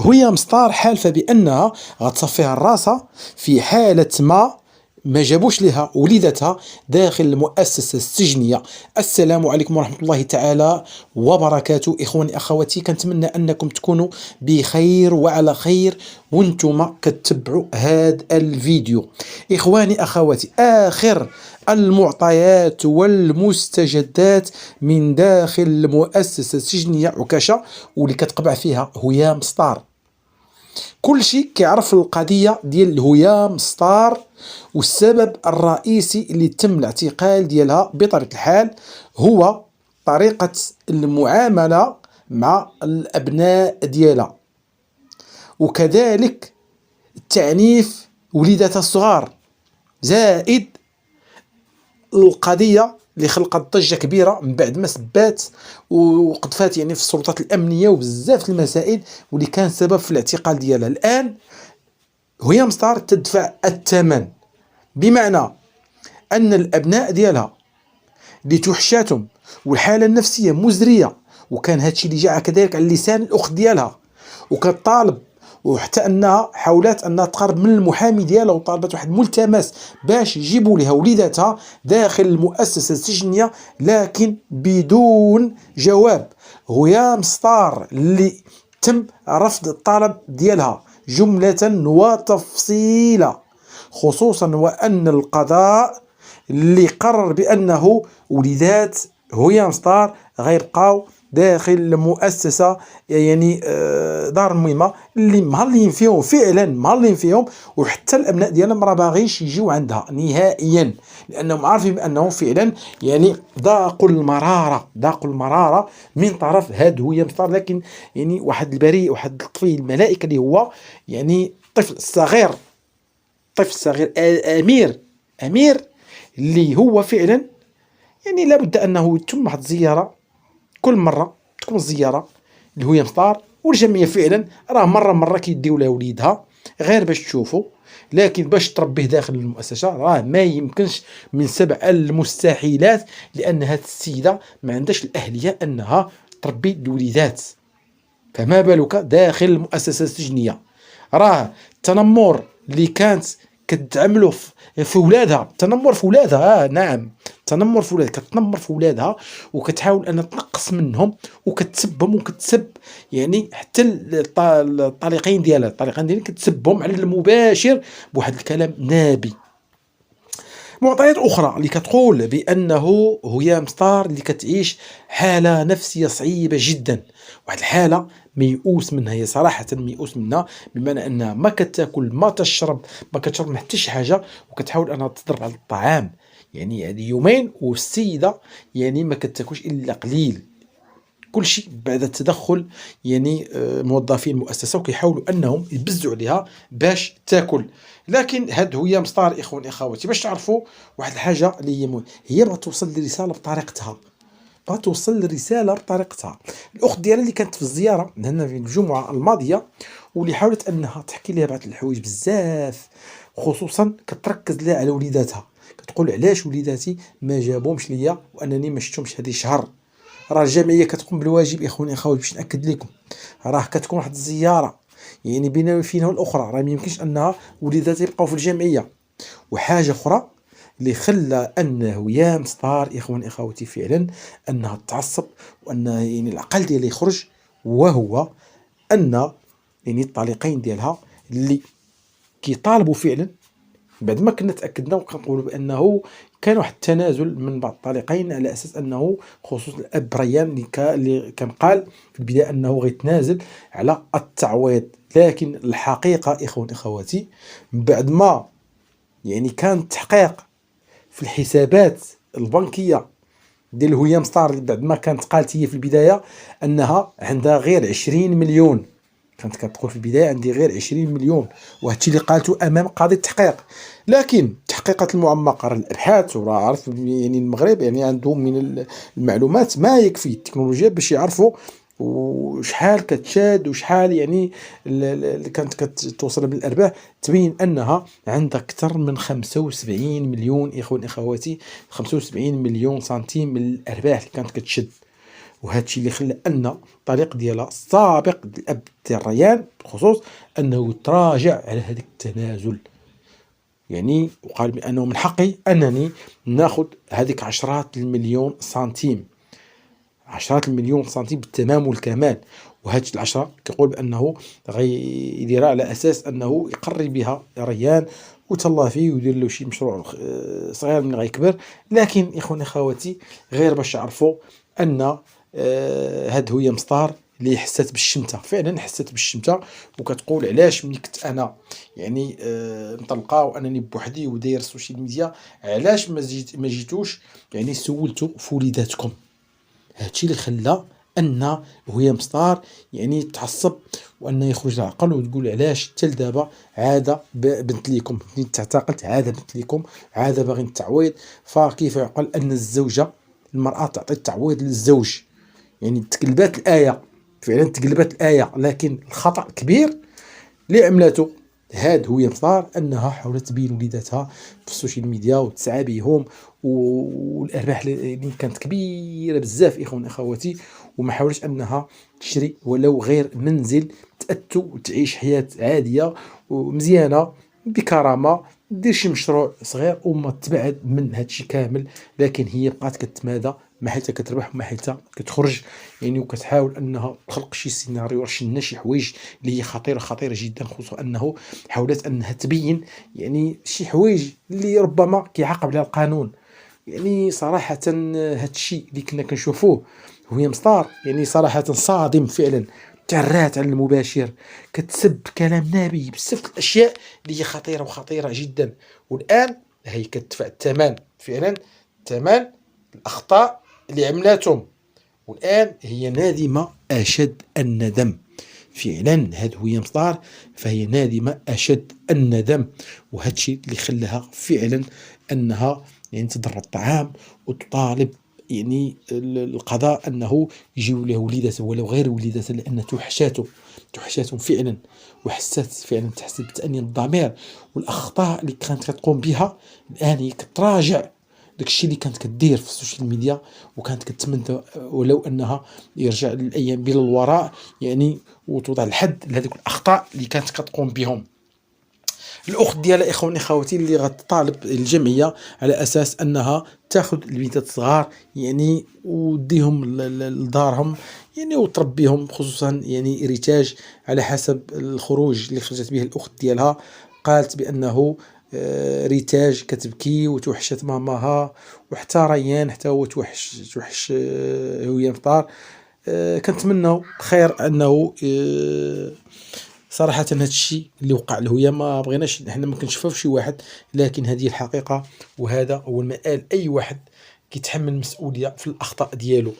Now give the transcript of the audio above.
هي مسطار حالفة بأنها غتصفيها الراسة في حالة ما جابوش لها وليدتها داخل المؤسسة السجنية. السلام عليكم ورحمة الله تعالى وبركاته. إخواني أخواتي، كنتمنى أنكم تكونوا بخير وعلى خير وانتم كتبعوا هذا الفيديو. إخواني أخواتي، آخر المعطيات والمستجدات من داخل المؤسسة السجنية عكاشة واللي كتقبع فيها هيام ستار. كل شيء كيعرف القضية ديال هيام ستار، والسبب الرئيسي اللي تم الاعتقال ديالها بطبيعة الحال هو طريقة المعاملة مع الأبناء ديالها، وكذلك تعنيف وليداتها الصغار، زائد القضية اللي خلقت ضجة كبيرة من بعد ما سبات وقذفات في السلطات الأمنية وبزاف المسائل واللي كان سبب في الاعتقال ديالها. الآن هيام ستار تدفع الثمن، بمعنى أن الأبناء ديالها اللي توحشاتهم والحالة النفسية مزرية، وكان هادشي اللي جاء كذلك على لسان الأخت ديالها، وكطالب وحتى انها حاولت انها تقرب من المحامي ديالها وطالبت واحد ملتمس باش يجيبوا لها وليداتها داخل المؤسسه السجنيه، لكن بدون جواب. هيام ستار اللي تم رفض الطلب ديالها جمله وتفصيلا، خصوصا وان القضاء اللي قرر بانه وليدات هيام ستار غيبقاو داخل المؤسسة، دار المهمة اللي مهلين فيهم، فعلا مهلين فيهم، وحتى الأبناء ديالهم راه باغيش يجيو عندها نهائيا، لأنهم عارفين بأنهم فعلا ذاقوا المرارة من طرف هاد هيام ستار. لكن واحد البريء، واحد الطفيل الملائكة اللي هو طفل صغير، أمير اللي هو فعلا لابد أنه يتم واحد الزيارة كل مرة تكون الزيارة لهيام ستار، والجمعية فعلا راه مرة كيديو لها وليدها غير باش تشوفوا، لكن باش تربيه داخل المؤسسة راه ما يمكنش، من سبع المستحيلات، لأن هاد السيدة ما عندهاش الأهلية أنها تربي الوليدات، فما بالك داخل المؤسسة السجنية. راه التنمر اللي كانت كتعملوا في ولادها، تنمر في ولادها، نعم، تنمر في ولادها، كتنمر في ولادها وكتحاول ان تنقص منهم وكتسبهم وكتسب حتى الطليقين ديالها كتسبهم على المباشر بواحد الكلام نابي. معطيات اخرى اللي كتقول بانه هيام ستار اللي كتعيش حاله نفسيه صعيبه جدا، واحد الحاله ميؤوس منها، هي صراحه ميؤوس منها، بمعنى انها ما كتاكل ما تشرب ما كتشرب حتى شي حاجه، وكتحاول انها تضرب على الطعام. هذه يومين والسيده ما كتاكلش الا قليل، كل شيء بعد التدخل موظفين المؤسسه، وكيحاولوا انهم يبزوا عليها باش تاكل. لكن هاد هيام ستار اخواني اخواتي، باش تعرفوا واحد الحاجه اللي هي بغات توصل لرساله بطريقتها، الاخت ديالها اللي كانت في الزياره هنا في الجمعه الماضيه، واللي حاولت انها تحكي لها بعض الحوايج بزاف، خصوصا كتركز لها على وليداتها، كتقول علاش وليداتي ما جابهمش ليا وانني ما شفتهمش هذه شهر. راه الجمعيه كتقوم بالواجب اخواني اخواتي، باش ناكد لكم راه كتكون واحد الزياره بين فينا والاخرى، راه ما يمكنش انها وليداتها يبقاو في الجمعيه. وحاجه اخرى اللي خلى ان هيام ستار اخواني اخواتي فعلا انها تعصب، وان العقل ديالها يخرج، وهو ان الطليقين ديالها اللي كيطالبوا فعلا، بعد ما كنا تاكدنا وكنقولوا بانه كان واحد التنازل من بعض الطليقين، على اساس انه خصوصا الاب ريان اللي كان قال في البدايه انه غيتنازل على التعويض، لكن الحقيقه اخواني اخواتي من بعد ما كان التحقيق في الحسابات البنكيه ديال هيام ستار، بعد ما كانت قالت هي في البدايه انها عندها غير 20 مليون، كانت كتقول في البدايه عندي غير 20 مليون، وهادشي اللي قالته امام قاضي التحقيق. لكن التحقيقات المعمقه، الابحاث، وراه عارف المغرب عندهم من المعلومات ما يكفي، التكنولوجيا باش يعرفوا وشحال كتشاد وشحال اللي كانت كتوصل بالارباح، تبين انها عندها اكثر من 75 مليون اخواني اخواتي، 75 مليون سنتيم من الارباح اللي كانت كتشد. وهذا الشيء اللي خلى أن الطريق ديالها السابق الأب ديال ريان بخصوص أنه تراجع على هذاك التنازل. يعني وقال بأنه من حقي أنني ناخذ هذيك عشرات المليون سنتيم، عشرات المليون سنتيم بالتمام والكمال. وهاد العشرة كيقول بأنه غيديرها على أساس أنه يقري بها ريان وتهلا فيه ويدير له شي مشروع صغير من غيكبر. لكن إخواني خواتي غير باش تعرفوا أن هاد هوية مسطار اللي حست بالشمتة، فعلا حست بالشمتة، وكتقول علاش ملي كنت انا يعني مطلقه وانني بوحدي وداير السوشيال ميديا، علاش ما جيتوش يعني سولتو في وليداتكم. هادشي اللي خلى ان هوية مسطار يعني تعصب وان يخرج العقل وتقول علاش حتى لدابا عاد بنت ليكم تعتقلت، عاد بنت ليكم، عاد باغي التعويض. فكيف يعقل ان الزوجه المراه تعطي التعويض للزوج؟ يعني تقلبات الايه، فعلا تقلبات الايه. لكن الخطا كبير اللي عملته هاد هوية مسطار انها حاولت تبين وليداتها في السوشيال ميديا وتسعى بهم، والارباح اللي كانت كبيره بزاف اخوان اخواتي، وما حاولش انها تشري ولو غير منزل تاتو وتعيش حياه عاديه ومزيانه بكرامه، دير شي مشروع صغير وما تبعد من هادشي كامل. لكن هي بقات كتمادى ما حيت كتربح وما حيت كتخرج يعني، وكتحاول انها تخلق شي سيناريو رشنا شي حوايج اللي هي خطيره خطيره جدا، خصوصا انه حاولت انها تبين يعني شي حوايج اللي ربما كيعاقب عليها القانون. يعني صراحه هاد الشيء اللي كنا كنشوفوه هوية مسطار يعني صراحه صادم فعلا. تعرات على المباشر، كتسب كلام نابي بزاف الاشياء اللي هي خطيره وخطيره جدا، والان هي كتدفع الثمن فعلا، ثمن الاخطاء اللي عملاتهم، والان هي نادمه اشد الندم. فعلا هاد هوية مسطار فهي نادمه اشد الندم، وهذا الشيء اللي خلاها فعلا انها يعني تضر الطعام وتطالب يعني القضاء انه يجيو له وليداته ولو غير وليداته، لان توحشاته فعلا، وحسات فعلا تحس بتأنيب الضمير. والاخطاء اللي كانت كتقوم بها الان هي كتراجع داكشي اللي كانت كدير في السوشيال ميديا، وكانت كتمنى ولو انها يرجع الايام بلا الوراء يعني، وتوضع الحد لهذوك الاخطاء اللي كانت كتقوم بهم. الاخت ديالها اخواني خواتي اللي غتطالب الجمعيه على اساس انها تاخذ البنات الصغار يعني وديهم لدارهم يعني وتربيهم، خصوصا يعني ريتاج على حسب الخروج اللي خرجت به الاخت ديالها. قالت بانه ريتاج كتبكي وتوحشت ماماها، وحتى ريان حتى هو توحش هوية مسطار. كنتمنى خير انه صراحة هذا الشيء اللي وقع له هي ما بغيناش حنا ما كنشوفوه في شي واحد، لكن هذه الحقيقة وهذا هو المآل. أي واحد كيتحمل المسؤولية في الأخطاء ديالو.